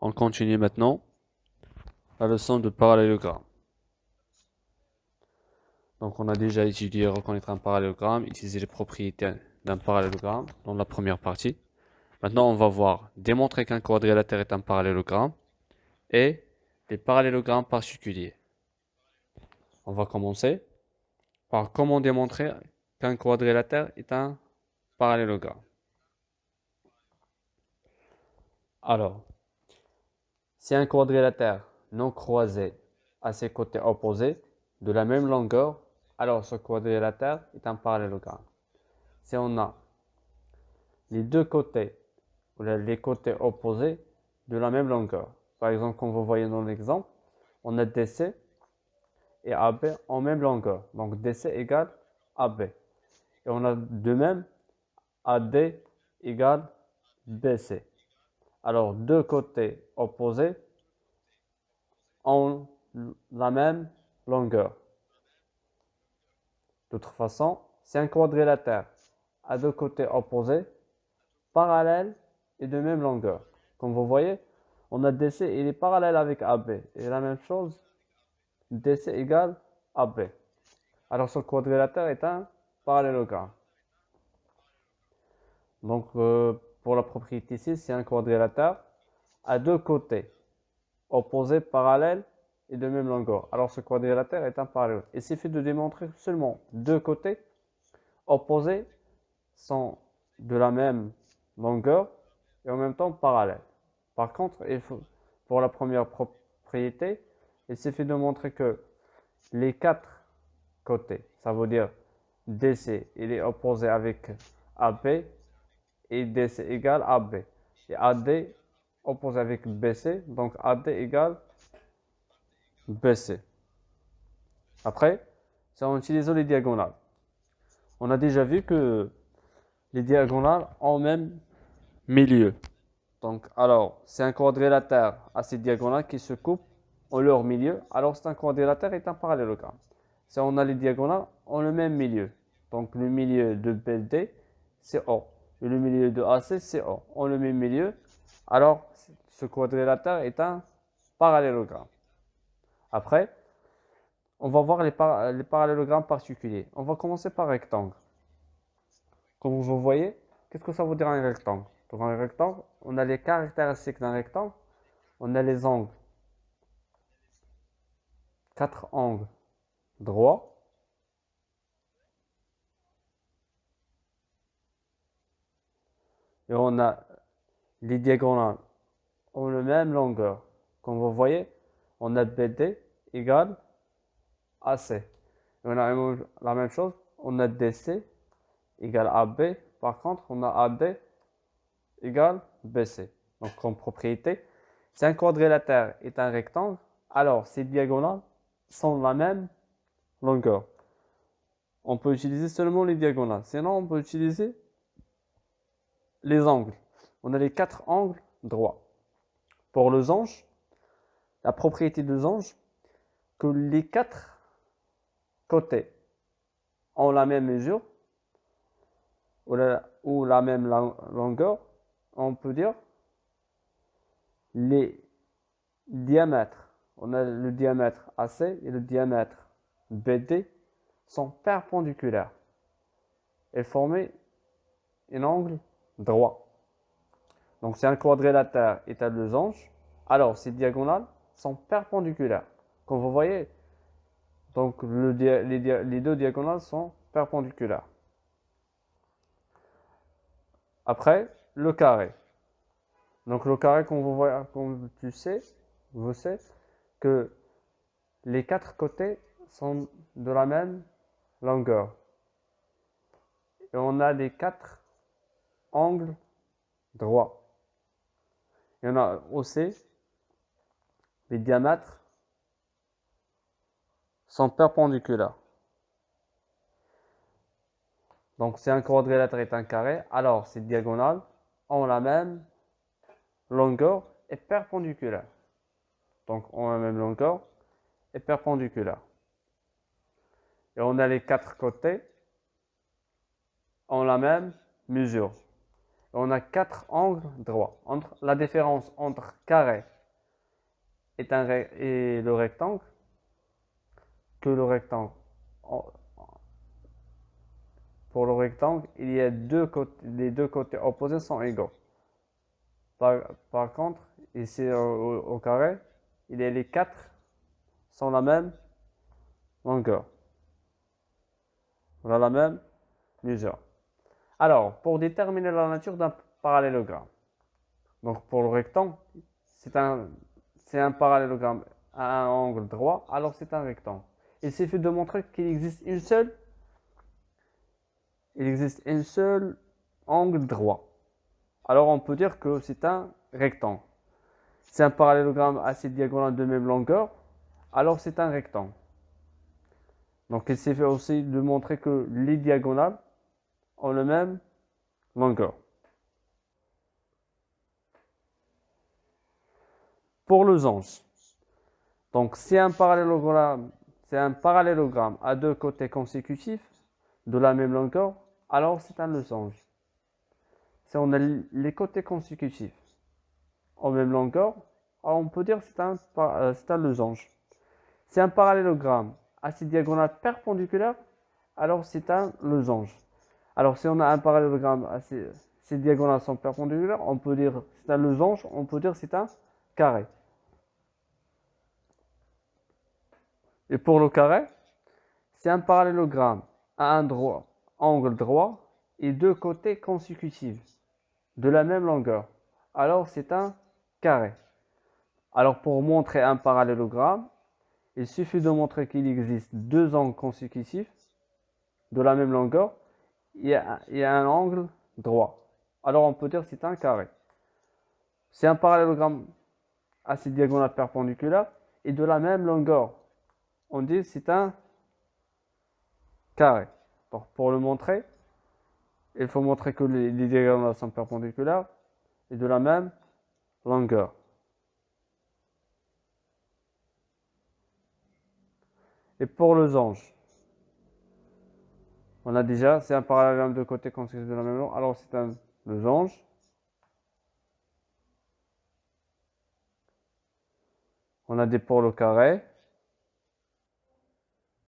On continue maintenant la leçon de parallélogramme. Donc on a déjà étudié reconnaître un parallélogramme, utiliser les propriétés d'un parallélogramme dans la première partie. Maintenant on va voir démontrer qu'un quadrilatère est un parallélogramme et les parallélogrammes particuliers. On va commencer par comment démontrer qu'un quadrilatère est un parallélogramme. Alors, si un quadrilatère non croisé a ses côtés opposés de la même longueur, alors ce quadrilatère est un parallélogramme. Si on a les deux côtés, ou les côtés opposés de la même longueur, par exemple, comme vous voyez dans l'exemple, on a DC et AB en même longueur. Donc DC égale AB. Et on a de même AD égale BC. Alors deux côtés opposés ont la même longueur. D'autre façon, si un quadrilatère a deux côtés opposés, parallèles et de même longueur. Comme vous voyez, on a DC, il est parallèle avec AB. Et la même chose, DC égale AB. Alors ce quadrilatère est un parallélogramme. Donc pour la propriété ici, c'est un quadrilatère à deux côtés opposés, parallèles et de même longueur. Alors ce quadrilatère est un parallélogramme. Il suffit de démontrer seulement deux côtés opposés sont de la même longueur et en même temps parallèles. Par contre, pour la première propriété, il suffit de montrer que les quatre côtés, ça veut dire DC, il est opposé avec AB et DC égale AB. Et AD opposé avec BC, donc AD égale BC. Après, c'est en utilisant les diagonales. On a déjà vu que les diagonales ont même milieu. Donc, alors, c'est un quadrilatère à ces diagonales qui se coupent en leur milieu. Alors, c'est un quadrilatère est un parallélogramme. Si on a les diagonales en le même milieu. Donc, le milieu de BD, c'est O. Et le milieu de AC, c'est O. En le même milieu. Alors, ce quadrilatère est un parallélogramme. Après, on va voir les parallélogrammes particuliers. On va commencer par rectangle. Comme vous voyez, qu'est-ce que ça veut dire un rectangle? Dans un rectangle, on a les caractéristiques d'un rectangle, on a les angles. Quatre angles droits. Et on a les diagonales ont la même longueur. Comme vous voyez, on a BD égale AC. Et on a la même chose, on a DC égale AB. Par contre, on a AD égale BC. Donc, comme propriété, si un quadrilatère est un rectangle, alors ces diagonales sont la même longueur. On peut utiliser seulement les diagonales. Sinon, on peut utiliser les angles. On a les quatre angles droits. Pour le losange, la propriété de losange, que les quatre côtés ont la même mesure ou la même longueur, on peut dire les diamètres. On a le diamètre AC et le diamètre BD sont perpendiculaires et forment un angle droit. Donc si un quadrilatère est à losange, alors ces diagonales sont perpendiculaires. Comme vous voyez, donc les deux diagonales sont perpendiculaires. Après, le carré. Donc le carré, comme tu sais, vous savez que les quatre côtés sont de la même longueur. Et on a les quatre angles droits. Il y en a aussi les diamètres sont perpendiculaires. Donc si un quadrilatère est un carré, alors ces diagonales ont la même longueur et perpendiculaire. Donc ont la même longueur et perpendiculaire. Et on a les quatre côtés ont la même mesure. On a 4 angles droits. La différence entre carré et le rectangle, que le rectangle, pour le rectangle, il y a les deux côtés opposés sont égaux. Par contre, ici au carré, les 4 sont la même longueur. On a la même mesure. Alors, pour déterminer la nature d'un parallélogramme, donc pour le rectangle, c'est un parallélogramme à un angle droit, alors c'est un rectangle. Il suffit de montrer qu'il existe un seul angle droit. Alors on peut dire que c'est un rectangle. C'est un parallélogramme assez diagonal de même longueur, alors c'est un rectangle. Donc il suffit aussi de montrer que les diagonales ont la même longueur. Pour le losange, donc c'est un parallélogramme à deux côtés consécutifs de la même longueur, alors c'est un losange. Si on a les côtés consécutifs en même longueur, alors on peut dire que c'est un losange. C'est un parallélogramme assez diagonal perpendiculaire, alors c'est un losange. Alors si on a un parallélogramme ces diagonales sont perpendiculaires, on peut dire c'est un losange, on peut dire c'est un carré. Et pour le carré, c'est un parallélogramme à un angle droit et deux côtés consécutifs de la même longueur. Alors c'est un carré. Alors pour montrer un parallélogramme, il suffit de montrer qu'il existe deux angles consécutifs de la même longueur et un angle droit. Alors on peut dire que c'est un carré. C'est un parallélogramme assez diagonal perpendiculaire et de la même longueur. On dit que c'est un carré. Donc pour le montrer, il faut montrer que les diagonales sont perpendiculaires et de la même longueur. Et pour le losange, on a déjà, c'est un parallélogramme de côté consécutif de la même longueur, alors c'est un losange. On a des pour le carré.